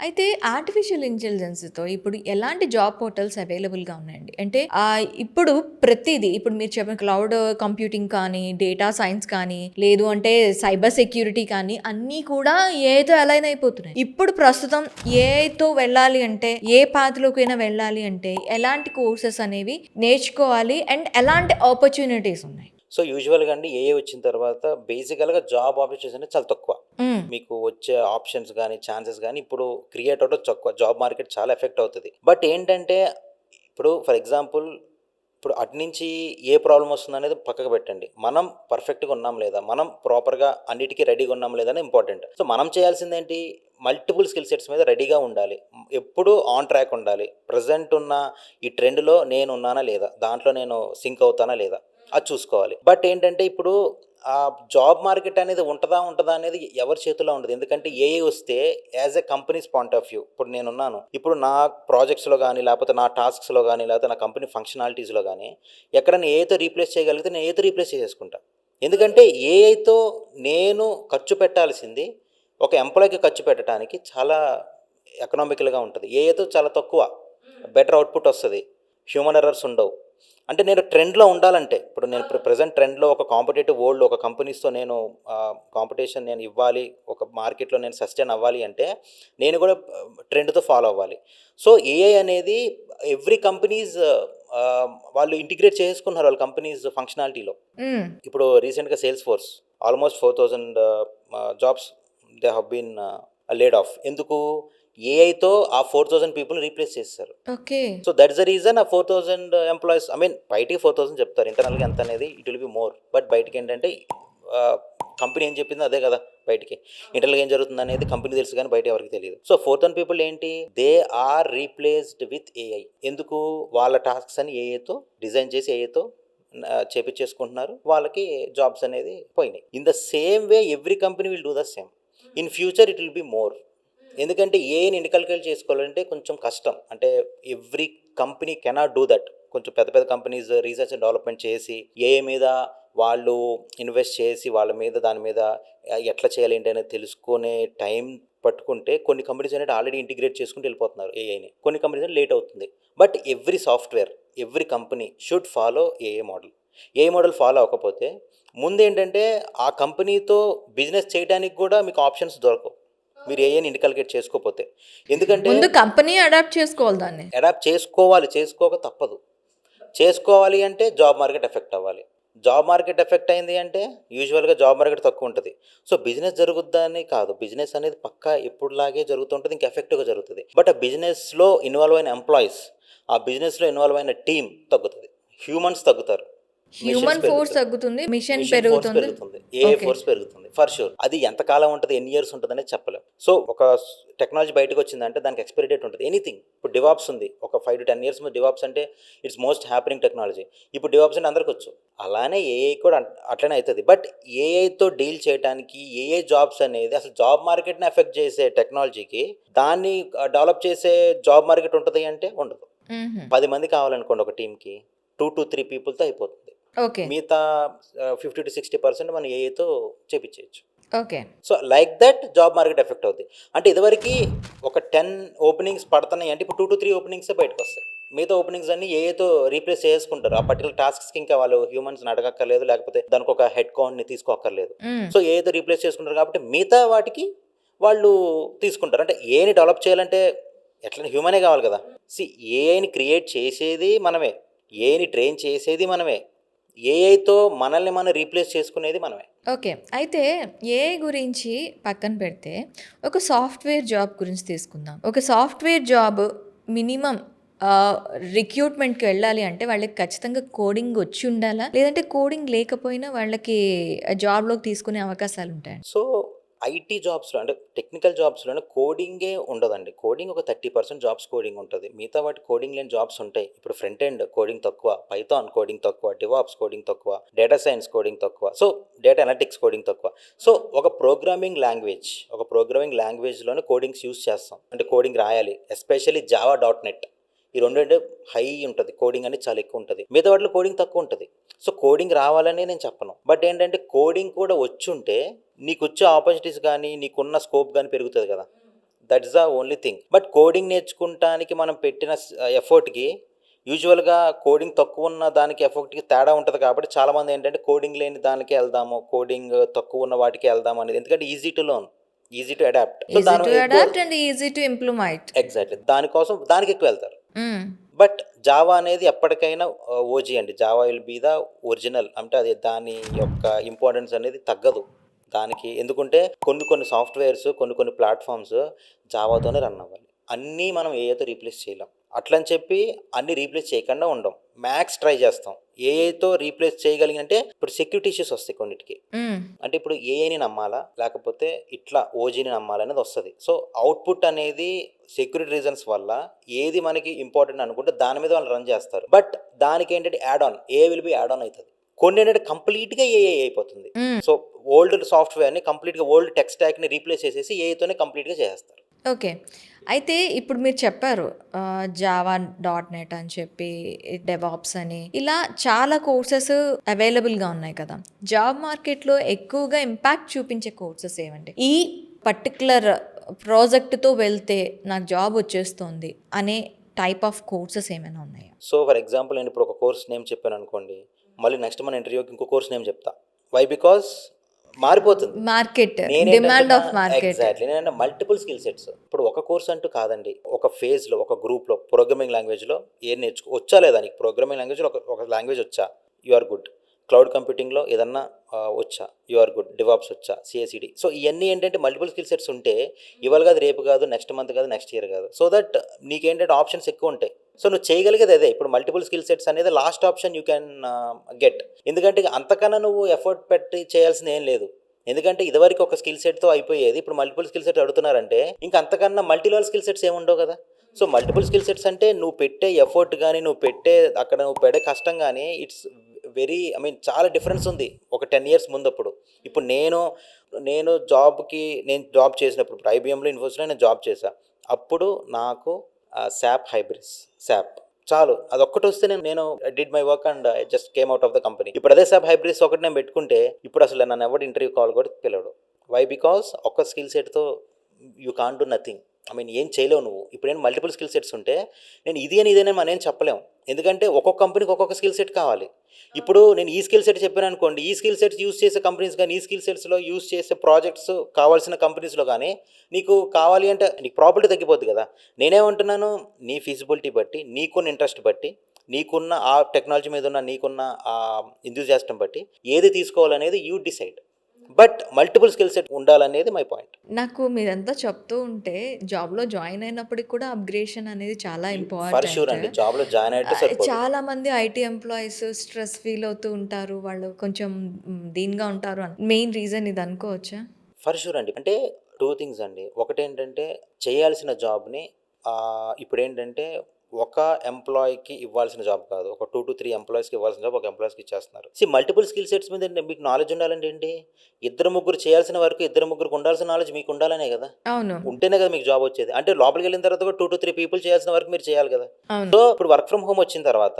అయితే ఆర్టిఫిషియల్ ఇంటెలిజెన్స్‌తో ఇప్పుడు ఎలాంటి జాబ్ పోర్టల్స్ అవైలబుల్‌గా ఉన్నాయండి? అంటే ఇప్పుడు ప్రతీదీ ఇప్పుడు మీరు చెప్పిన క్లౌడ్ కంప్యూటింగ్ కానీ, డేటా సైన్స్ కానీ, లేదు అంటే సైబర్ సెక్యూరిటీ కానీ అన్నీ కూడా ఏఐతో అలైన్ అయిపోతున్నాయి. ఇప్పుడు ప్రస్తుతం ఏఐతో వెళ్ళాలి అంటే, ఏ పాత్‌లోకైనా వెళ్ళాలి అంటే ఎలాంటి కోర్సెస్ అనేవి నేర్చుకోవాలి? అండ్ ఎలాంటి ఆపర్చునిటీస్ ఉన్నాయి? సో, యూజువల్‌గా అండి ఏఐ వచ్చిన తర్వాత బేసికల్‌గా జాబ్ ఆపర్చునిటీస్ అనేవి చాలా తక్కువ. హ్మ్. మీకు వచ్చే ఆప్షన్స్ గానీ, ఛాన్సెస్ గానీ ఇప్పుడు క్రియేట్ అవ్వడం తక్కువ. జాబ్ మార్కెట్ చాలా ఎఫెక్ట్ అవుతది. బట్ ఏంటంటే, ఇప్పుడు ఫర్ ఎగ్జాంపుల్ ఇప్పుడు అటునుంచి ఏ ప్రాబ్లమ్ వస్తుందనేది పక్కకు పెట్టండి. మనం పర్ఫెక్ట్‌గా ఉన్నాం లేదా? మనం ప్రాపర్‌గా అన్నిటికి రెడీగా ఉన్నాం లేదా? అనేది ఇంపార్టెంట్. సో, మనం చేయాల్సిందేంటి? మల్టిపుల్ స్కిల్ సెట్స్ మీద రెడీగా ఉండాలి. ఎప్పుడూ ఆన్ ట్రాక్ ఉండాలి. ప్రెజెంట్ ఉన్న ఈ ట్రెండ్‌లో నేనున్నానా లేదా? దాంట్లో నేను సింక్ అవుతానా లేదా? అది చూసుకోవాలి. బట్ ఏంటంటే ఇప్పుడు జాబ్ మార్కెట్ అనేది ఉంటదా అనేది ఎవరి చేతుల్లో ఉండదు. ఎందుకంటే ఏఐ వస్తే as a companies point of view ఇప్పుడు నేనున్నాను. ఇప్పుడు నా ప్రాజెక్ట్స్‌లో గానీ, లేపోతే నా టాస్క్స్‌లో గానీ, లేకపోతే నా కంపెనీ ఫంక్షనాలిటీస్‌లో గానీ ఎక్కడైనా ఏఐతో రీప్లేస్ చేయగలిగితే నేను ఏఐతో రీప్లేస్ చేసేసుకుంటా. ఎందుకంటే ఏఐతో నేను ఖర్చు పెట్టాల్సింది ఒక ఎంప్లాయ్‌కి ఖర్చు పెట్టడానికి చాలా ఎకనామికల్‌గా ఉంటది. ఏఐతో చాలా తక్కువ. బెటర్ అవుట్‌పుట్ వస్తది. హ్యూమన్ ఎర్రర్స్ ఉండవు. అంటే నేను ట్రెండ్‌లో ఉండాలంటే, ఇప్పుడు నేను ప్రెజెంట్ ట్రెండ్‌లో ఒక కాంపిటీటివ్ వరల్డ్‌లో ఒక కంపెనీస్‌తో నేను కాంపిటీషన్ నేను ఇవ్వాలి, ఒక మార్కెట్‌లో నేను సస్టైన్ అవ్వాలి అంటే, నేను కూడా ట్రెండ్‌తో ఫాలో అవ్వాలి. సో, ఏఐ అనేది ఎవ్రీ కంపెనీస్ వాళ్ళు ఇంటిగ్రేట్ చేసుకున్నారు వాళ్ళ కంపెనీస్ ఫంక్షనాలిటీలో. హ్మ్. ఇప్పుడు రీసెంట్‌గా Salesforce almost 4000 jobs they have been laid off. ఎందుకు? ఏఐతో ఆ 4000 పీపుల్‌ని రీప్లేస్ చేసేసారు. Okay. So that is the reason ఆ 4000 ఎంప్లాయీస్ ఐ మీన్ బయటికి 4000 చెప్తారు. ఇంటర్నల్‌గా ఎంత అనేది it will be more. But బయటికేంటంటే ఆహ్, కంపెనీ ఏం చెప్పిందో అదే కదా బయటికి. ఇంటర్నల్‌గా ఏం జరుగుతుందనేది కంపెనీ తెలుసు గానీ బయట ఎవరికీ తెలీదు. సో 4000 పీపుల్ ఏంటి? They are replaced with AI. ఎందుకు? వాళ్ళ టాస్క్స్ అన్ని ఏఐతో డిజైన్ చేసి ఏఐతో చేపిచ్చేసుకుంటున్నారు. వాళ్ళకి జాబ్స్ అనేది పోయినాయి. In the same way every company will do the same. In future it will be more. ఎందుకంటే ఏఐని ఇన్కల్కేట్ చేసుకోవాలంటే కొంచెం కష్టం. అంటే every company cannot do that. కొంచెం పెద్ద పెద్ద కంపెనీస్ రీసెర్చ్ అండ్ డెవలప్మెంట్ చేసి ఏఐ మీద వాళ్ళు ఇన్వెస్ట్ చేసి వాళ్ళ మీద దాని మీద ఎట్లా చేయాలి ఏంటి అనేది తెలుసుకునే టైం పట్టుకుంటే కొన్ని కంపెనీస్ అనేది ఆల్రెడీ ఇంటిగ్రేట్ చేసుకుంటూ వెళ్ళిపోతున్నారు ఏఐని. కొన్ని కంపెనీస్ లేట్ అవుతుంది. But every software, every company should follow AI model. AI model follow అవ్వకపోతే ముందేంటంటే ఆ కంపెనీతో బిజినెస్ చేయడానికి కూడా మీకు ఆప్షన్స్ దొరకవు. మీరు ఏఐని ఇంటికల్కేట్ చేసుకోకపోతే. ఎందుకంటే ముందు కంపెనీ అడాప్ట్ చేసుకోవాలి దాన్ని. అడాప్ట్ చేసుకోవాలి. చేసుకోక తప్పదు. చేసుకోవాలి అంటే జాబ్ మార్కెట్ ఎఫెక్ట్ అవ్వాలి. జాబ్ మార్కెట్ ఎఫెక్ట్ అయింది అంటే యూజువల్‌గా జాబ్ మార్కెట్ తక్కువ ఉంటది. సో, బిజినెస్ జరుగుద్దని కాదు. బిజినెస్ అనేది పక్కా ఎప్పుడులాగే జరుగుతుంటది. ఇంకా ఎఫెక్టివ్‌గా జరుగుతది. బట్ ఆ బిజినెస్‌లో ఇన్వాల్వ్ అయిన ఎంప్లాయీస్, ఆ బిజినెస్‌లో ఇన్వాల్వ్ అయిన టీమ్ తగ్గుతది. హ్యూమన్స్ తగ్గుతారు. మెషిన్స్ హ్యూమన్ ఫోర్స్ పెరుగుతాయి. తగ్గుతుంది. మిషన్ మిషన్ ఫోర్స్ పెరుగుతుంది. పెరుగుతుంది. AI okay. ఫోర్స్ పెరుగుతుంది. For sure. అది ఎంత కాలం ఉంటది, ఎన్ని ఇయర్స్ ఉంటదనేది చెప్పలేం. సో, ఒక టెక్నాలజీ బయటకొచ్చిందంటే దానికి ఎక్స్‌పైరీ డేట్ ఉంటది. ఎనీథింగ్. ఇప్పుడు డివాప్స్ ఉంది. ఒక 5-10 ఇయర్స్ ముందు డివాప్స్ అంటే ఇట్స్ మోస్ట్ హ్యాపెనింగ్ టెక్నాలజీ. ఇప్పుడు డివాప్స్ అంటే అందరికొచ్చు. అలానే ఏఐ కూడా అట్లనే అయితది. బట్ ఏఐతో డీల్ చేయటానికి ఏఐ జాబ్స్ అనేది అసలు జాబ్ మార్కెట్‌ని ఎఫెక్ట్ చేసే టెక్నాలజీకి దాన్ని డెవలప్ చేసే జాబ్ మార్కెట్ ఉంటది అంటే ఉండదు. హుహు. 10 మంది కావాలనుకోండి ఒక టీమ్‌కి. 2-3 పీపుల్‌తో అయిపోతుంది. ఓకే. మిగతా 50-60% మనం ఏఐతో చేపిచ్చేయొచ్చు. Okay. So, like that job market effect అవుద్ది. అంటే ఇదివరకి ఒక 10 ఓపెనింగ్స్ పడతన్నాయి అంటే ఇప్పుడు 2-3 ఓపెనింగ్సే బయటకొస్తాయి. మిగతా ఓపెనింగ్స్ అన్నీ ఏఐతో రీప్లేస్ చేసేసుకుంటారు. ఆ పర్టిక్యులర్ టాస్క్స్‌కి ఇంకా వాళ్ళు హ్యూమన్స్‌ని అడగక్కర్లేదు. లేకపోతే దానికొక హెడ్ కౌంట్‌ని తీసుకోక్కర్లేదు. హ్మ్. సో, ఏఐతో రీప్లేస్ చేసుకుంటారు కాబట్టి మిగతా వాటికి వాళ్ళు తీసుకుంటారు. అంటే ఏఐని డెవలప్ చేయాలంటే ఎట్లైనా హ్యూమనే కావాలి కదా! ఏఐని క్రియేట్ చేసేది మనమే. ఏఐని ట్రైన్ చేసేది మనమే. ఏఐతో మనల్ని మనం రీప్లేస్ చేసుకునేది మనమే. ఓకే. అయితే ఏఐ గురించి పక్కన పెడితే, ఒక సాఫ్ట్‌వేర్ జాబ్ గురించి తీసుకుందాం. ఒక సాఫ్ట్‌వేర్ జాబ్ మినిమమ్ ఆహ్, రిక్రూట్‌మెంట్‌కి వెళ్ళాలి అంటే వాళ్ళకి ఖచ్చితంగా కోడింగ్ వచ్చి ఉండాలా? లేదంటే కోడింగ్ లేకపోయినా వాళ్ళకి జాబ్‌లోకి తీసుకునే అవకాశాలుంటాయా? సో, ఐటీ జాబ్స్‌లో అంటే టెక్నికల్ జాబ్స్‌లోనే కోడింగే ఉండదండి. కోడింగ్ ఒక 30% జాబ్స్ కోడింగ్ ఉంటది. మిగతా వాటి కోడింగ్ లేని జాబ్స్ ఉంటాయి. ఇప్పుడు ఫ్రంట్ ఎండ్ కోడింగ్ తక్కువ, పైథాన్ కోడింగ్ తక్కువ, డివాప్స్ కోడింగ్ తక్కువ, డేటా సైన్స్ కోడింగ్ తక్కువ. సో, డేటా అనలిటిక్స్ కోడింగ్ తక్కువ. సో, ఒక ప్రోగ్రామింగ్ లాంగ్వేజ్‌లోనే కోడింగ్స్ యూజ్ చేస్తాం. అంటే కోడింగ్ రాయాలి. Especially Java dot net. ఈ రెండంటే హై ఉంటది. కోడింగ్ అనేది చాలా ఎక్కువ ఉంటది. మిగతా వాటిలో కోడింగ్ తక్కువ ఉంటది. సో, కోడింగ్ రావాలని నేను చెప్పను. బట్ ఏంటంటే కోడింగ్ కూడా వచ్చుంటే నీకొచ్చే ఆపర్చునిటీస్ గానీ, నీకున్న స్కోప్ గానీ పెరుగుతది కదా! That is the only thing. But coding నేర్చుకుంటానికి మనం పెట్టిన ఎఫర్ట్కి యూజువల్గా కోడింగ్ తక్కువ ఉన్న దానికి ఎఫర్ట్కి తేడా ఉంటుంది. కాబట్టి చాలామంది ఏంటంటే కోడింగ్ లేని దానికే వెళ్దాము, కోడింగ్ తక్కువ ఉన్న వాటికి వెళ్దాము అనేది. ఎందుకంటే easy to learn, easy to adapt. So easy to adapt and easy to implement. Exactly దానికోసం దానికి ఎక్కువ వెళ్తారు. బట్ జావా అనేది ఎప్పటికైనా ఓజీ అండి. Java will be the original. అంటే అది దాని యొక్క ఇంపార్టెన్స్ అనేది తగ్గదు దానికి. ఎందుకంటే కొన్ని సాఫ్ట్వేర్స్, కొన్ని ప్లాట్ఫామ్స్ జావాతోనే రన్ అవ్వాలి. అన్నీ మనం ఏఐతో రీప్లేస్ చేయలేం. అట్లని చెప్పి అన్ని రీప్లేస్ చేయకుండా ఉండం, మ్యాక్స్ ట్రై చేస్తాం. ఏఐతో రీప్లేస్ చేయగలిగినంటే ఇప్పుడు సెక్యూరిటీ ఇష్యూస్ వస్తాయి కొన్నిటికి. అంటే ఇప్పుడు ఏఐని నమ్మాలా లేకపోతే ఇట్లా ఓజీని నమ్మాలా అనేది వస్తుంది. సో అవుట్పుట్ అనేది సెక్యూరిటీ రీజన్స్ వల్ల ఏది మనకి ఇంపార్టెంట్ అనుకుంటే దాని మీద వాళ్ళు రన్ చేస్తారు. బట్ దానికి ఏంటంటే add on, AI will be add on అవుతుంది. కొన్ని ఏంటంటే కంప్లీట్గా ఏఐ అయిపోతుంది. సో ఓల్డ్ సాఫ్ట్వేర్ని కంప్లీట్గా ఓల్డ్ టెక్ స్టాక్ని రీప్లేస్ చేసేసి ఏఐతోనే కంప్లీట్గా చేసేస్తారు. ఓకే. అయితే ఇప్పుడు మీరు చెప్పారు జావా డాట్ నెట్ అని చెప్పి, డెవాప్స్ అని, ఇలా చాలా కోర్సెస్ అవైలబుల్గా ఉన్నాయి కదా. జాబ్ మార్కెట్లో ఎక్కువగా ఇంపాక్ట్ చూపించే కోర్సెస్ ఏమండి? ఈ పర్టికులర్ ప్రాజెక్ట్తో వెళ్తే నాకు జాబ్ వచ్చేస్తుంది అనే టైప్ ఆఫ్ కోర్సెస్ ఏమైనా ఉన్నాయా? సో ఫర్ ఎగ్జాంపుల్ నేను ఇప్పుడు ఒక కోర్స్ నేమ్ చెప్పాను అనుకోండి, మళ్ళీ నెక్స్ట్ మన ఇంటర్వ్యూకి ఇంకో కోర్స్ నేమ్ చెప్తా. వై? బికాస్ మారిపోతుంది market, demand of market. Exactly. నేనంటే మల్టిపుల్ స్కిల్ సెట్స్. ఇప్పుడు ఒక కోర్స్ అంటూ కాదండి, ఒక ఫేజ్లో, ఒక గ్రూప్లో ప్రోగ్రామింగ్ లాంగ్వేజ్లో ఏం వచ్చా లేదా నీకు? ప్రోగ్రామింగ్ లాంగ్వేజ్లో ఒక లాంగ్వేజ్ వచ్చా, యు ఆర్ గుడ్. క్లౌడ్ కంప్యూటింగ్లో ఏదన్నా వచ్చా, యు ఆర్ గుడ్. డివాప్స్ వచ్చా, సిఐసిడి. సో ఇవన్నీ ఏంటంటే మల్టిపుల్ స్కిల్ సెట్స్ ఉంటే ఇవాళ కాదు, రేపు కాదు, నెక్స్ట్ మంత్ కాదు, నెక్స్ట్ ఇయర్ కాదు. సో దట్ నీకేంటంటే ఆప్షన్స్ ఎక్కువ ఉంటాయి. సో నువ్వు చేయగలిగేది అదే. ఇప్పుడు మల్టిపుల్ స్కిల్ సెట్స్ అనేది last option you can get. ఎందుకంటే అంతకన్నా నువ్వు ఎఫర్ట్ పెట్టి చేయాల్సింది ఏం లేదు. ఎందుకంటే ఇదివరకు ఒక స్కిల్ సెట్తో అయిపోయేది, ఇప్పుడు మల్టిపుల్ స్కిల్ సెట్ అడుగుతున్నారంటే ఇంకా అంతకన్నా మల్టీ లెవెల్ స్కిల్ సెట్స్ ఏముండవు కదా. సో మల్టిపుల్ స్కిల్ సెట్స్ అంటే నువ్వు పెట్టే ఎఫర్ట్ కానీ, నువ్వు పడే కష్టం కానీ, ఇట్స్ వెరీ, చాలా డిఫరెన్స్ ఉంది ఒక 10 years ముందప్పుడు. ఇప్పుడు నేను జాబ్ చేసినప్పుడు, ఇప్పుడు ఐబిఎంలో, ఇన్ఫోసిస్లో నేను జాబ్ చేశాను. అప్పుడు నాకు శాప్ హైబ్రిడ్స్, శాప్ చాలు అదొక్కటి వస్తే నేను did my work and I just came out of the company. ఇప్పుడు అదే శాప్ హైబ్రిడ్స్ ఒకటి నేను పెట్టుకుంటే ఇప్పుడు అసలు నన్ను ఎవరు ఇంటర్వ్యూ కాల్ కూడా పిలవడు. వై? బికాస్ ఒక్క స్కిల్ సెట్తో యూ కాంట్ డూ నథింగ్. ఏం చేయలేవు నువ్వు. ఇప్పుడు నేను మల్టిపుల్ స్కిల్ సెట్స్ ఉంటే నేను ఇదేనే మనం ఏం చెప్పలేము. ఎందుకంటే ఒక్కొక్క కంపెనీకి ఒక్కొక్క స్కిల్ సెట్ కావాలి. ఇప్పుడు నేను ఈ స్కిల్ సెట్ చెప్పాను అనుకోండి, ఈ స్కిల్ సెట్స్ యూస్ చేసే కంపెనీస్ కానీ, ఈ స్కిల్ సెట్స్లో యూస్ చేసే ప్రాజెక్ట్స్ కావాల్సిన కంపెనీస్లో కానీ నీకు కావాలి అంటే నీకు ప్రాబిలిటీ తగ్గిపోద్ది కదా. నేనేమంటున్నాను, నీ ఫీజిబిలిటీ బట్టి, నీకున్న ఇంట్రెస్ట్ బట్టి, నీకున్న ఆ టెక్నాలజీ మీద ఉన్న నీకున్న ఆ ఎంథూజియాజం బట్టి ఏది తీసుకోవాలనేది you decide. But multiple skill set ఉండాలనేది మై పాయింట్. నాకు మీరంతా చెప్తూ ఉంటే జాబ్లో జాయిన్ అయినప్పటికి కూడా అప్గ్రేషన్ అనేది చాలా ఫర్ షూర్ అండి. ఇంపార్టెంట్. జాబ్లో జాయిన్ అయితే సరిపోదు. చాలా మంది ఐటీ ఎంప్లాయీస్ స్ట్రెస్ ఫీల్ అవుతూ ఉంటారు, వాళ్ళు కొంచెం దీనిగా ఉంటారు అని. మెయిన్ రీజన్ ఇది అనుకోవచ్చా? ఫర్ షూర్ అండి. అంటే 2 things అండి. ఒకటేంటంటే చేయాల్సిన జాబ్ని ఇప్పుడు ఏంటంటే ఒక ఎంప్లాయీకి ఇవ్వాల్సిన జాబ్ కాదు, ఒక 2 to 3 ఎంప్లాయీస్కి ఇవ్వాల్సిన జాబ్ ఒక ఎంప్లాయీస్కి ఇచ్చేస్తున్నారు. మల్టిపుల్ స్కిల్ సెట్స్ మీద మీకు నాలెడ్జ్ ఉండాలంటే ఏంటి, 2-3 చేయాల్సిన వరకు 2-3 ఉండాల్సిన నాలెడ్జ్ మీకు ఉండాలనే కదా. అవును, ఉంటేనే కదా మీకు జాబ్ వచ్చేది. అంటే లోపలికి వెళ్ళిన తర్వాత కూడా 2 to 3 people చేయాల్సిన వరకు మీరు చేయాలి కదా. అవును. సో ఇప్పుడు వర్క్ ఫ్రమ్ హోమ్ వచ్చిన తర్వాత,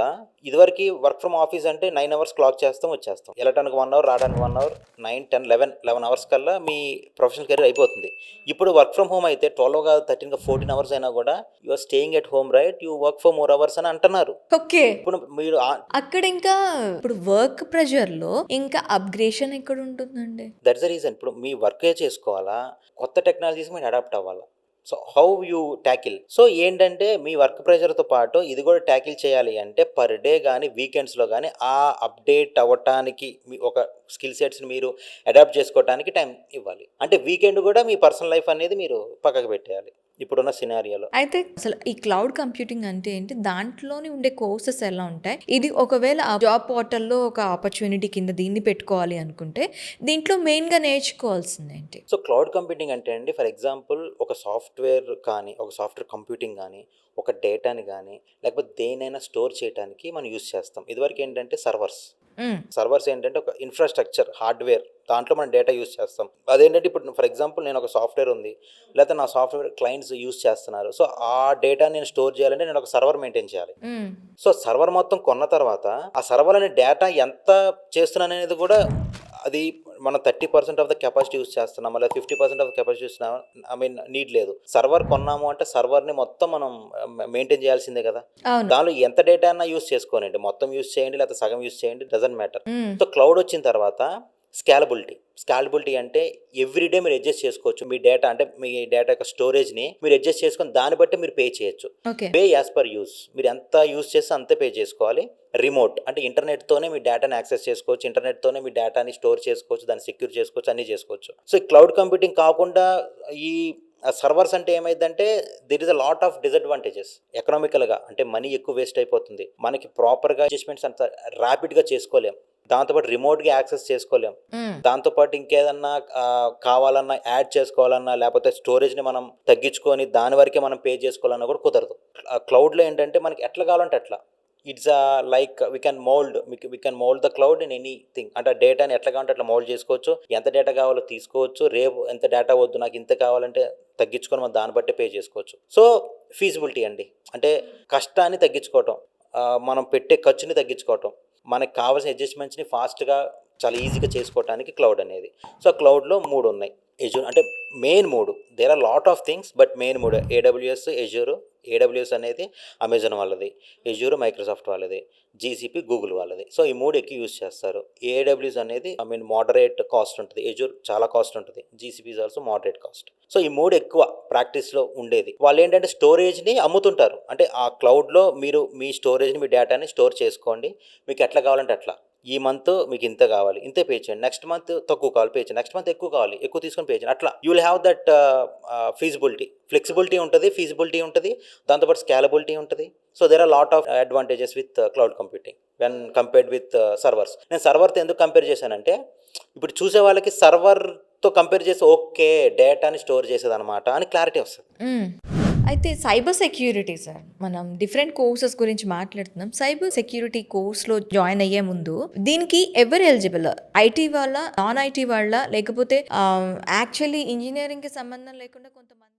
ఇదివరకు వర్క్ ఫ్రమ్ ఆఫీస్ అంటే 9 hours క్లాక్ చేస్తాం, వచ్చేస్తాం. వెళ్ళటానికి 1 hour, రావడానికి 1 hour, 9, 10, 11 hours కల్లా మీ ప్రొఫెషనల్ కెరీర్ అయిపోతుంది. ఇప్పుడు వర్క్ ఫ్రమ్ హోమ్ అయితే 12 కాదు, 13 14 hours అయినా కూడా you are staying at home, right, you work for more hours అని అంటున్నారు. ఓకే. ఇప్పుడు మీరు అక్కడ ఇంకా ఇప్పుడు వర్క్ ప్రెషర్ లో ఇంకా అప్గ్రేషన్ ఎక్కడ ఉంటుందండి? That's the reason. ఇప్పుడు మీ వర్కే చేసుకోవాలా, కొత్త టెక్నాలజీస్ మీరు అడాప్ట్ అవ్వాలా. So how you tackle. So ఏంటంటే మీ వర్క్ ప్రెషర్తో పాటు ఇది కూడా ట్యాకిల్ చేయాలి అంటే పర్ డే కానీ, వీకెండ్స్లో కానీ ఆ అప్డేట్ అవ్వటానికి మీ ఒక స్కిల్ సెట్స్ని మీరు అడాప్ట్ చేసుకోవడానికి టైం ఇవ్వాలి. అంటే వీకెండ్ కూడా మీ పర్సనల్ లైఫ్ అనేది మీరు పక్కకు పెట్టేయాలి ఇప్పుడున్న సినారియోలో. అయితే అసలు ఈ క్లౌడ్ కంప్యూటింగ్ అంటే ఏంటి, దాంట్లోని ఉండే కోర్సెస్ ఎలా ఉంటాయి, ఇది ఒకవేళ ఆ జాబ్ పోర్టల్లో ఒక ఆపర్చునిటీ కింద దీన్ని పెట్టుకోవాలి అనుకుంటే దీంట్లో మెయిన్గా నేర్చుకోవాల్సింది ఏంటి? సో క్లౌడ్ కంప్యూటింగ్ అంటే అండి, ఫర్ ఎగ్జాంపుల్ ఒక సాఫ్ట్వేర్ కానీ, ఒక సాఫ్ట్వేర్ కంప్యూటింగ్ కానీ, ఒక డేటాని కానీ, లేకపోతే దేనైనా స్టోర్ చేయడానికి మనం యూజ్ చేస్తాం. ఇదివరకు ఏంటంటే సర్వర్స్ ఏంటంటే ఒక ఇన్ఫ్రాస్ట్రక్చర్, హార్డ్వేర్, దాంట్లో మనం డేటా యూజ్ చేస్తాం. అదేంటంటే ఇప్పుడు ఫర్ ఎగ్జాంపుల్ నేను ఒక సాఫ్ట్వేర్ ఉంది, లేకపోతే నా సాఫ్ట్వేర్ క్లయింట్స్ యూజ్ చేస్తున్నారు. సో ఆ డేటా నేను స్టోర్ చేయాలంటే నేను ఒక సర్వర్ మెయింటైన్ చేయాలి. సో సర్వర్ మొత్తం కొన్న తర్వాత ఆ సర్వర్ అనే డేటా ఎంత చేస్తున్నాను అనేది కూడా అది మనం 30% ఆఫ్ ద కెపాసిటీ యూస్ చేస్తున్నాం, లేదా 50% of the capacity use need లేదు. సర్వర్ కొన్నాము అంటే సర్వర్ని మొత్తం మనం మెయింటైన్ చేయాల్సిందే కదా. అవును. దానిలో ఎంత డేటా అన్నా యూస్ చేసుకోనండి, మొత్తం యూస్ చేయండి లేదా సగం యూస్ చేయండి, డజంట్ మ్యాటర్. హ్మ్. సో క్లౌడ్ వచ్చిన తర్వాత స్కాలబిలిటీ అంటే ఎవ్రీడే మీరు అడ్జస్ట్ చేసుకోవచ్చు. మీ డేటా అంటే మీ డేటా యొక్క స్టోరేజ్ని మీరు అడ్జస్ట్ చేసుకొని దాన్ని బట్టి మీరు పే చేయొచ్చు. Okay. Pay as per use. మీరు ఎంత యూస్ చేస్తే అంతే పే చేసుకోవాలి. రిమోట్ అంటే ఇంటర్నెట్తోనే మీ డేటాని యాక్సెస్ చేసుకోవచ్చు, ఇంటర్నెట్తోనే మీ డేటాని స్టోర్ చేసుకోవచ్చు, దాన్ని సెక్యూర్ చేసుకోవచ్చు, అన్నీ చేసుకోవచ్చు. సో ఈ క్లౌడ్ కంప్యూటింగ్ కాకుండా ఈ సర్వర్స్ అంటే ఏమైందంటే there is a lot of disadvantages ఎకనామికల్గా. అంటే మనీ ఎక్కువ వేస్ట్ అయిపోతుంది, మనకి ప్రాపర్గా అడ్జస్ట్మెంట్స్ అంత ర్యాపిడ్గా చేసుకోలేం, దాంతోపాటు రిమోట్గా యాక్సెస్ చేసుకోలేం, హ్మ్. దాంతోపాటు ఇంకేదన్నా కావాలన్నా యాడ్ చేసుకోవాలన్నా, లేకపోతే స్టోరేజ్ని మనం తగ్గించుకొని దాని వరకే మనం పే చేసుకోవాలన్నా కూడా కుదరదు. క్లౌడ్లో ఏంటంటే మనకి ఎట్లా కావాలంటే అట్లా, it's like we can mould the cloud in anything. అంటే డేటాని ఎట్లా కావాలంటే అట్లా మోల్డ్ చేసుకోవచ్చు, ఎంత డేటా కావాలో తీసుకోవచ్చు, రేపు ఎంత డేటా వద్దు నాకు ఇంత కావాలంటే తగ్గించుకొని మనం దాన్ని బట్టి పే చేసుకోవచ్చు. సో ఫీజిబిలిటీ అండి, అంటే కష్టాన్ని తగ్గించుకోవటం, మనం పెట్టే ఖర్చుని తగ్గించుకోవటం, మనకు కావాల్సిన అడ్జస్ట్మెంట్స్ని ఫాస్ట్గా చాలా ఈజీగా చేసుకోవడానికి క్లౌడ్ అనేది. సో క్లౌడ్లో 3 ఉన్నాయి. ఎజూర్ అంటే main 3, there are lot of things but main 3: AWS, Azure. AWS అనేది అమెజాన్ వాళ్ళది, ఎజూర్ మైక్రోసాఫ్ట్ వాళ్ళది, జీసీపీ గూగుల్ వాళ్ళది. సో ఈ 3 ఎక్కువ యూస్ చేస్తారు. ఏడబ్ల్యూఎస్ అనేది మోడరేట్ కాస్ట్ ఉంటుంది, ఎజూర్ చాలా కాస్ట్ ఉంటుంది, GCP is also moderate cost. So ఈ 3 ఎక్కువ ప్రాక్టీస్లో ఉండేది. వాళ్ళు ఏంటంటే స్టోరేజ్ని అమ్ముతుంటారు, అంటే ఆ క్లౌడ్లో మీరు మీ స్టోరేజ్ని, మీ డేటాని స్టోర్ చేసుకోండి, మీకు ఎట్లా కావాలంటే అట్లా. ఈ మంత్ మీకు ఇంత కావాలి, ఇంతే పే చేయండి, నెక్స్ట్ మంత్ తక్కువ కావాలి పే చేయండి, నెక్స్ట్ మంత్ ఎక్కువ కావాలి ఎక్కువ తీసుకొని పే చేయండి, అట్లా you will have that flexibility ఉంటుంది, ఫీజిబిలిటీ ఉంటుంది, దాంతోపాటు స్కాలబిలిటీ ఉంటుంది. So there are lot of advantages with cloud computing when compared with servers. నేను సర్వర్తో ఎందుకు కంపేర్ చేశానంటే, ఇప్పుడు చూసే వాళ్ళకి సర్వర్తో కంపేర్ చేసి ఓకే డేటాని స్టోర్ చేసేదన్నమాట అని క్లారిటీ వస్తుంది. అయితే సైబర్ సెక్యూరిటీ సార్, మనం డిఫరెంట్ కోర్సెస్ గురించి మాట్లాడుతున్నాం. సైబర్ సెక్యూరిటీ కోర్స్లో జాయిన్ అయ్యే ముందు దీనికి ఎవరు ఎలిజిబుల్? ఐటీ వాళ్ళ, నాన్ ఐటీ వాళ్ళ, లేకపోతే యాక్చువల్లీ ఇంజనీరింగ్కి సంబంధం లేకుండా కొంతమంది